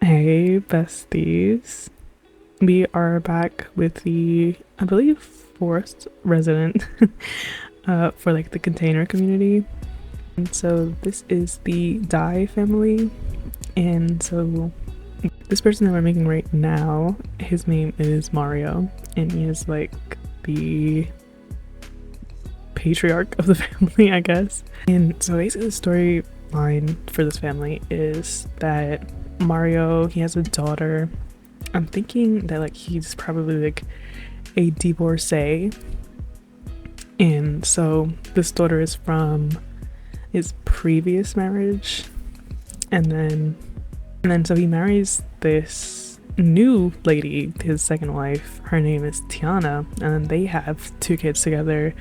Hey, besties. We are back with the, I believe, fourth resident for like the container community. And so this is the Dai family. And so this person that we're making right now, his name is Mario. And he is like the patriarch of the family, I guess. And so basically the storyline for this family is that Mario, he has a daughter. I'm thinking that like he's probably like a divorcee, and so this daughter is from his previous marriage, and then so he marries this new lady, his second wife. Her name is Tiana, and they have two kids together,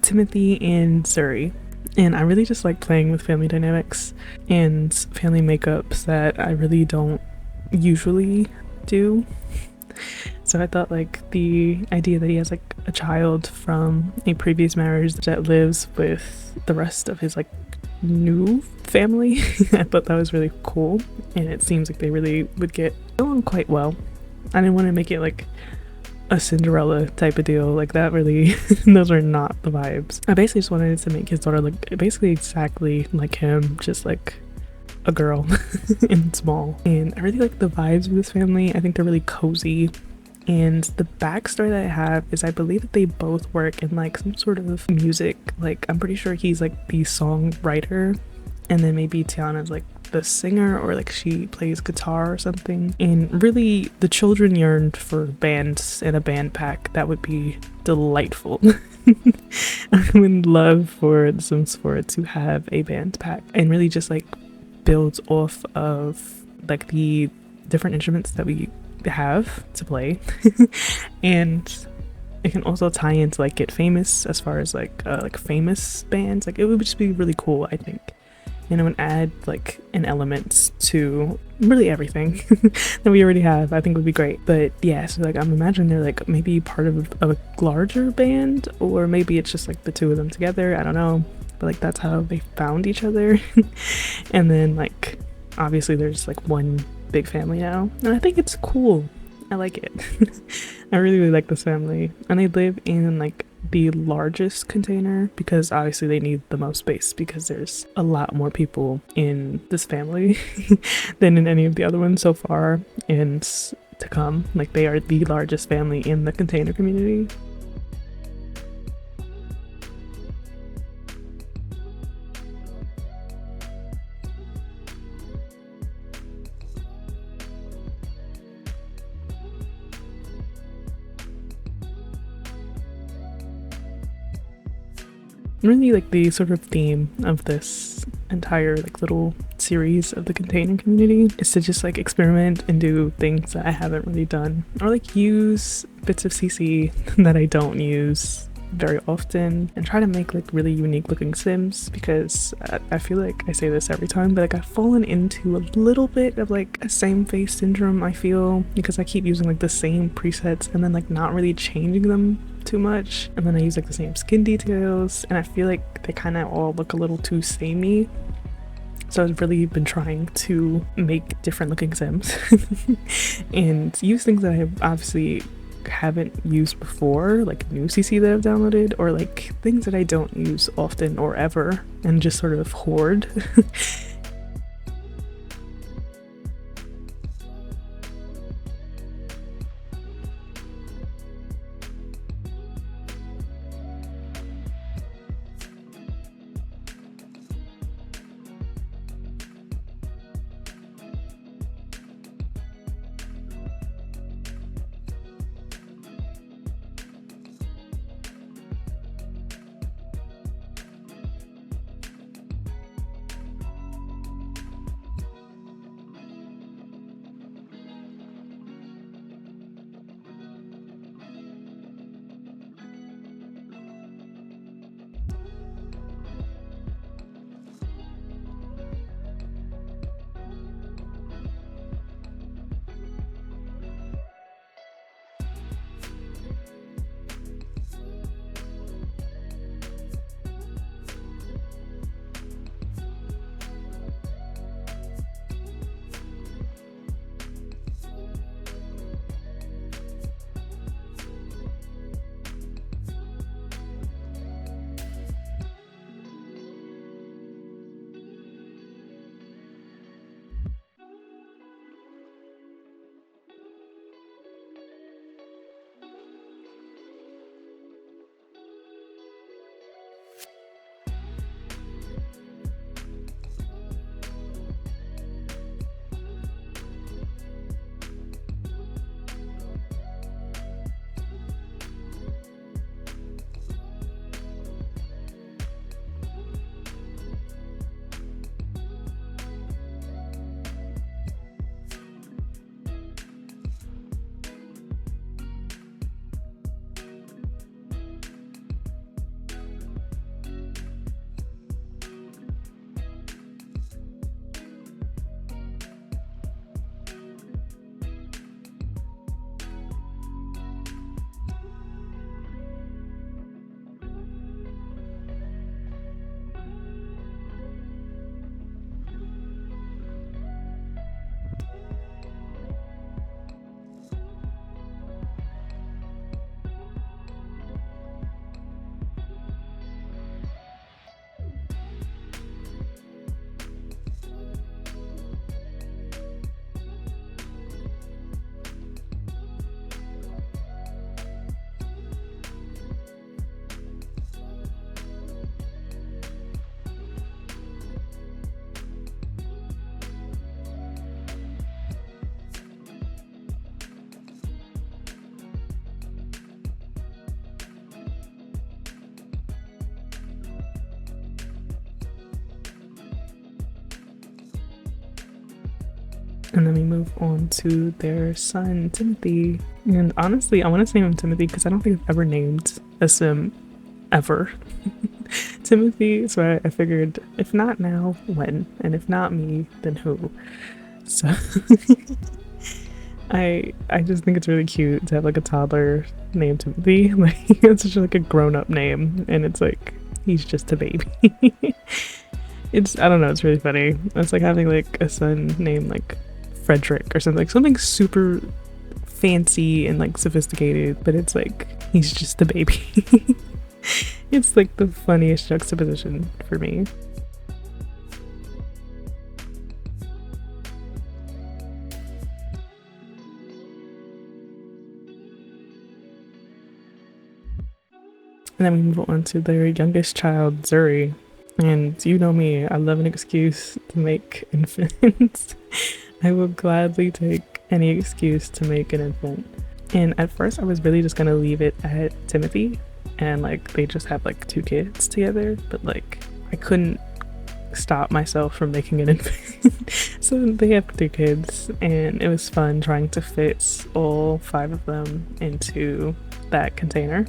Timothy and Zuri. And I really just like playing with family dynamics and family makeups that I really don't usually do. So I thought like the idea that he has like a child from a previous marriage that lives with the rest of his like new family, I thought that was really cool, and it seems like they really would get along quite well. I didn't want to make it like a Cinderella type of deal, like that really those are not the vibes. I basically just wanted to make his daughter look basically exactly like him, just like a girl and small. And I really like the vibes of this family. I think they're really cozy. And the backstory that I have is I believe that they both work in like some sort of music. Like I'm pretty sure he's like the songwriter, and then maybe Tiana's like the singer, or like she plays guitar or something. And really the children yearned for bands and a band pack. That would be delightful. I would love for the Sims 4 to have a band pack and really just like builds off of like the different instruments that we have to play. And it can also tie into like Get Famous, as far as like famous bands. Like it would just be really cool, I think. And it would add like an element to really everything that we already have. I think would be great. But yeah, so like I'm imagining they're like maybe part of a larger band, or maybe it's just like the two of them together. I don't know. But like that's how they found each other. And then like obviously there's like one big family now, and I think it's cool. I like it. I really like this family, and they live in like the largest container because obviously they need the most space, because there's a lot more people in this family than in any of the other ones so far and to come. Like they are the largest family in the container community. Really like the sort of theme of this entire like little series of the container community is to just like experiment and do things that I haven't really done, or like use bits of CC that I don't use very often, and try to make like really unique looking Sims, because I feel like I say this every time, but like I've fallen into a little bit of like a same face syndrome, I feel, because I keep using like the same presets and then like not really changing them too much, and then I use like the same skin details, and I feel like they kind of all look a little too samey. So I've really been trying to make different looking Sims and use things that I obviously haven't used before, like new CC that I've downloaded, or like things that I don't use often or ever, and just sort of hoard. And then we move on to their son, Timothy. And honestly, I want to name him Timothy because I don't think I've ever named a sim ever Timothy. So I figured if not now, when? And if not me, then who? So I just think it's really cute to have like a toddler named Timothy. Like it's just like a grown-up name, and it's like he's just a baby. It's I don't know, it's really funny. It's like having like a son named like Frederick or something, like something super fancy and like sophisticated, but it's like he's just a baby. It's like the funniest juxtaposition for me. And then we move on to their youngest child, Zuri. And you know me, I love an excuse to make infants. I will gladly take any excuse to make an infant. And at first, I was really just gonna leave it at Timothy, and like they just have like 2 kids together, but like I couldn't stop myself from making an infant. So they have 2 kids, and it was fun trying to fit all 5 of them into that container.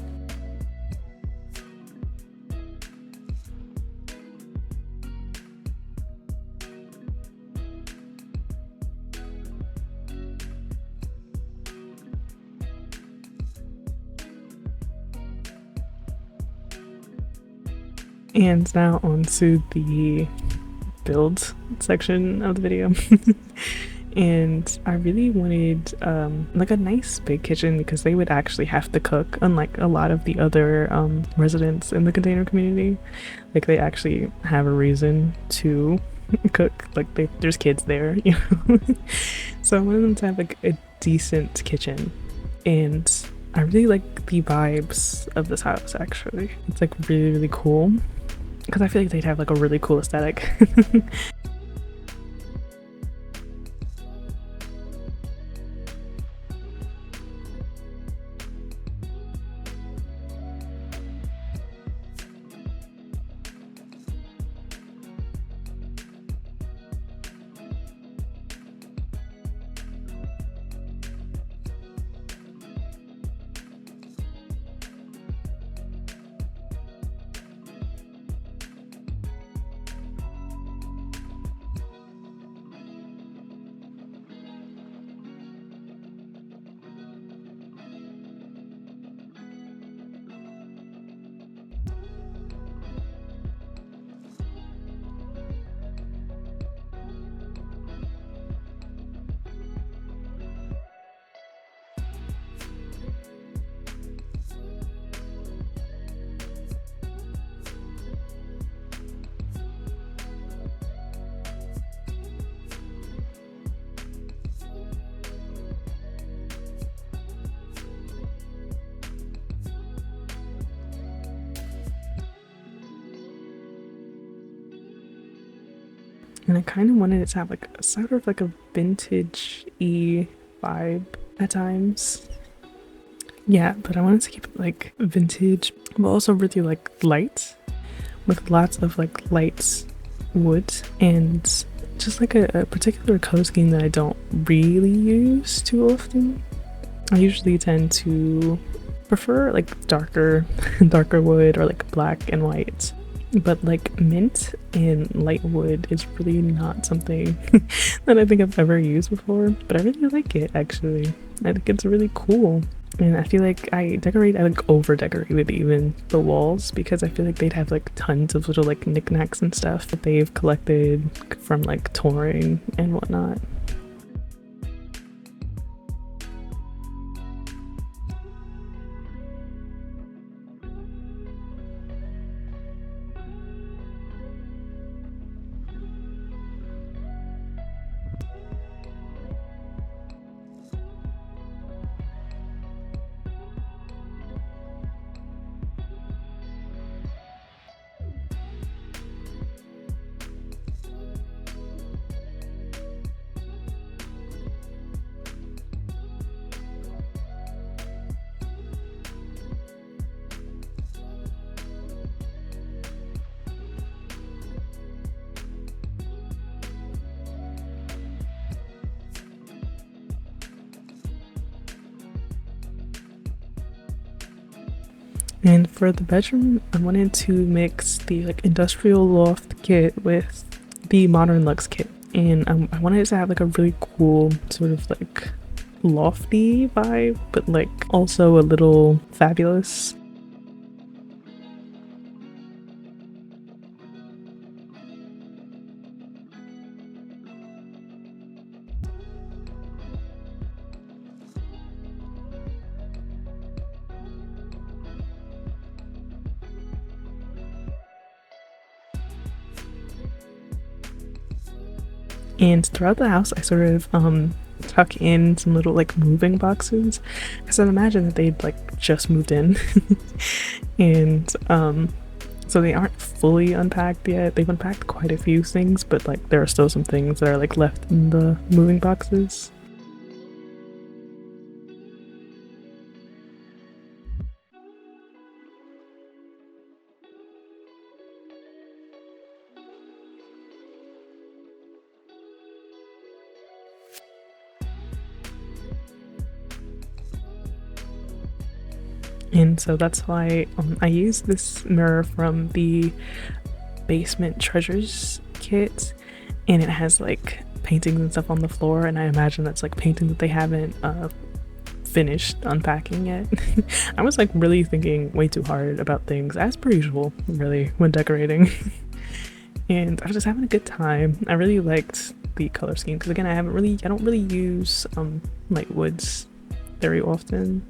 And now onto the build section of the video. And I really wanted like a nice big kitchen because they would actually have to cook, unlike a lot of the other residents in the container community. Like they actually have a reason to cook, like there's kids there, you know. So I wanted them to have like a decent kitchen, and I really like the vibes of this house actually. It's like really cool because I feel like they'd have like a really cool aesthetic. And I kind of wanted it to have like a sort of like a vintage-y vibe at times. Yeah, but I wanted to keep it like vintage, but also really like light, with lots of like light wood and just like a particular color scheme that I don't really use too often. I usually tend to prefer like darker wood or like black and white. But like mint and light wood is really not something that I think I've ever used before, but I really like it actually. I think it's really cool. And I feel like I like over decorated even the walls because I feel like they'd have like tons of little like knickknacks and stuff that they've collected from like touring and whatnot. And for the bedroom, I wanted to mix the like industrial loft kit with the modern luxe kit. And I wanted it to have like a really cool sort of like lofty vibe, but like also a little fabulous. And throughout the house, I sort of tuck in some little like moving boxes because I'd imagine that they'd like just moved in. And so they aren't fully unpacked yet. They've unpacked quite a few things, but like there are still some things that are like left in the moving boxes. And so that's why I use this mirror from the basement treasures kit, and it has like paintings and stuff on the floor, and I imagine that's like painting that they haven't finished unpacking yet. I was like really thinking way too hard about things, as per usual, really, when decorating. And I was just having a good time. I really liked the color scheme because again, I don't really use light woods very often.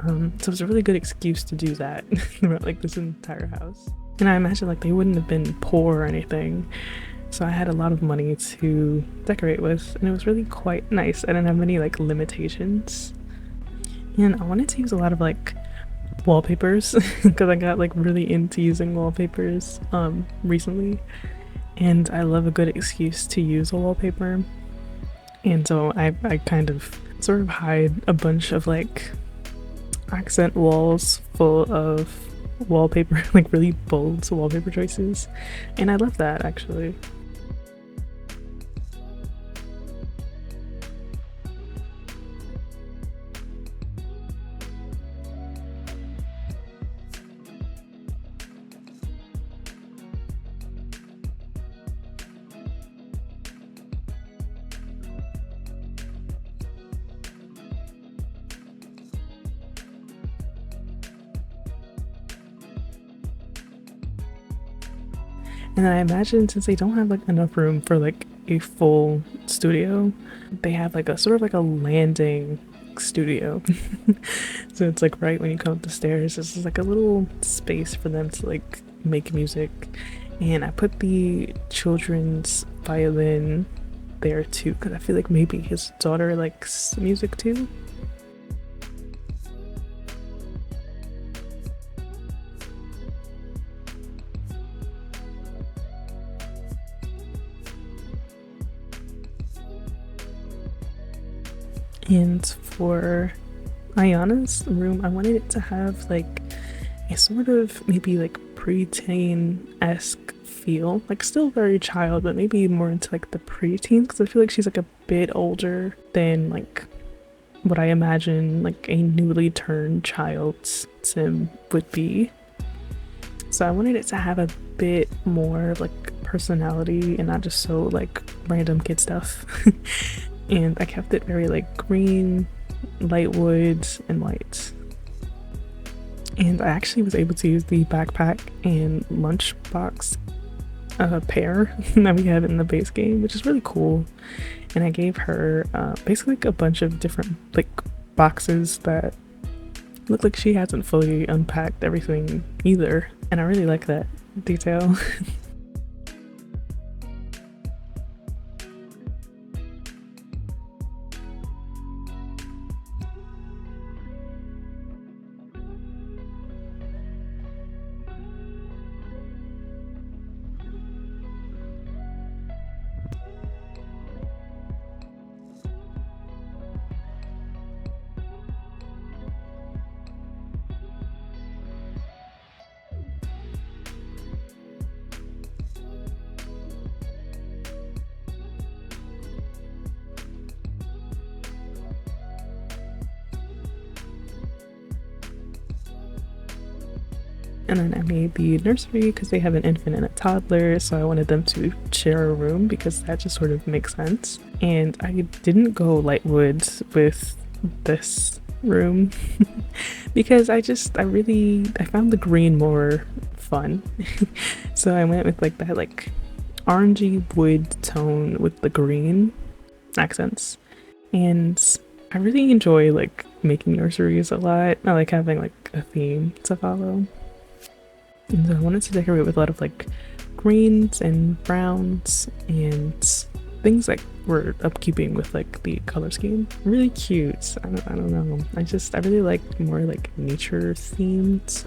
So it was a really good excuse to do that throughout like this entire house. And I imagine like they wouldn't have been poor or anything. So I had a lot of money to decorate with, and it was really quite nice. I didn't have many like limitations. And I wanted to use a lot of like wallpapers because I got like really into using wallpapers recently. And I love a good excuse to use a wallpaper. And so I kind of sort of hide a bunch of like accent walls full of wallpaper, like really bold wallpaper choices, and I love that actually. And then I imagine since they don't have like enough room for like a full studio, they have like a sort of like a landing studio. So it's like right when you come up the stairs, this is like a little space for them to like make music. And I put the children's violin there too because I feel like maybe his daughter likes music too. And for Ayana's room, I wanted it to have like a sort of maybe like preteen-esque feel, like still very child, but maybe more into like the preteen because I feel like she's like a bit older than like what I imagine like a newly turned child's sim would be. So I wanted it to have a bit more like personality and not just so like random kid stuff. And I kept it very like green, light woods, and white. And I actually was able to use the backpack and lunchbox pair that we have in the base game, which is really cool. And I gave her basically like a bunch of different like boxes that look like she hasn't fully unpacked everything either. And I really like that detail. And then I made the nursery because they have an infant and a toddler, so I wanted them to share a room because that just sort of makes sense. And I didn't go light wood with this room because I found the green more fun. So I went with like that like orangey wood tone with the green accents. And I really enjoy like making nurseries a lot. I like having like a theme to follow. And so I wanted to decorate with a lot of like greens and browns and things that were upkeeping with like the color scheme. Really cute. I don't know. I really like more like nature themed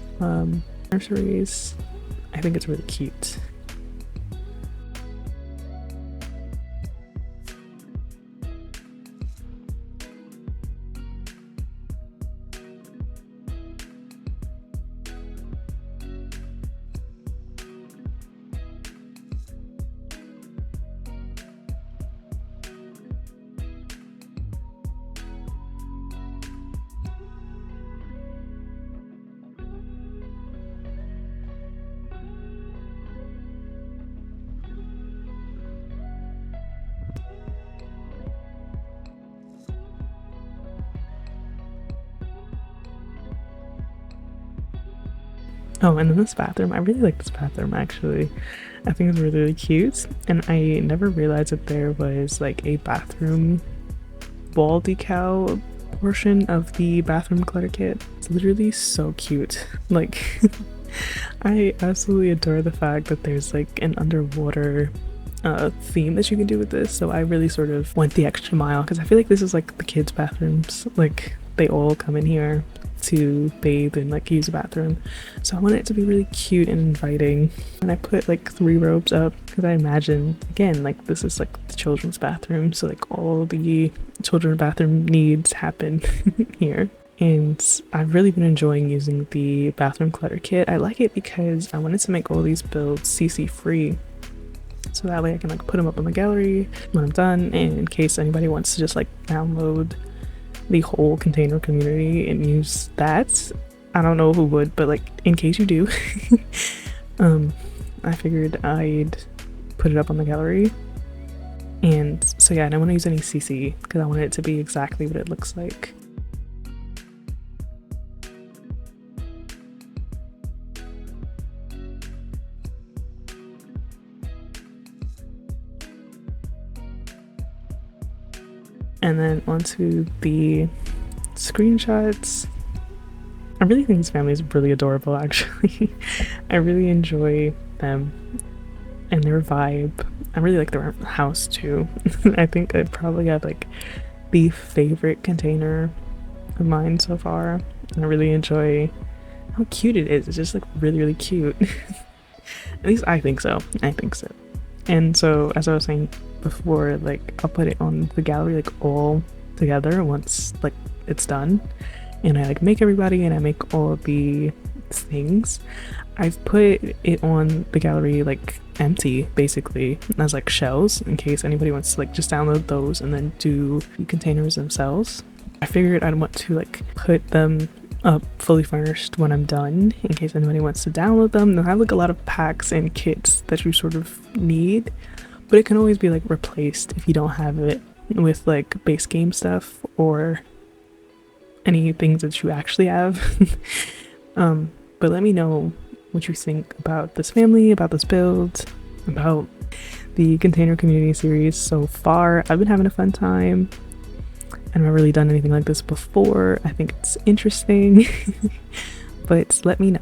nurseries. I think it's really cute. Oh, and then this bathroom. I really like this bathroom actually. I think it's really, really cute. And I never realized that there was like a bathroom wall decal portion of the bathroom clutter kit. It's literally so cute. Like, I absolutely adore the fact that there's like an underwater theme that you can do with this. So I really sort of went the extra mile because I feel like this is like the kids' bathrooms. Like, they all come in here to bathe and like use a bathroom, so I want it to be really cute and inviting. And I put like 3 robes up because I imagine, again, like this is like the children's bathroom, so like all the children's bathroom needs happen here. And I've really been enjoying using the bathroom clutter kit. I like it because I wanted to make all these builds CC free, so that way I can like put them up on the gallery when I'm done, and in case anybody wants to just like download the whole container community and use that. I don't know who would, but like in case you do, I figured I'd put it up on the gallery. And so yeah, I don't want to use any CC because I want it to be exactly what it looks like. And then onto the screenshots. I really think this family is really adorable, actually. I really enjoy them and their vibe. I really like their house too. I think I probably have like the favorite container of mine so far. And I really enjoy how cute it is. It's just like really, really cute. At least I think so. I think so. And so, as I was saying before, like I'll put it on the gallery like all together once like it's done, and I like make everybody and I make all the things. I've put it on the gallery like empty basically as like shells in case anybody wants to like just download those and then do the containers themselves. I figured I'd want to like put them up fully furnished when I'm done in case anybody wants to download them. They'll have like a lot of packs and kits that you sort of need, but it can always be like replaced if you don't have it with like base game stuff or any things that you actually have. But let me know what you think about this family, about this build, about the container community series so far. I've been having a fun time. I've never really done anything like this before. I think it's interesting, but let me know.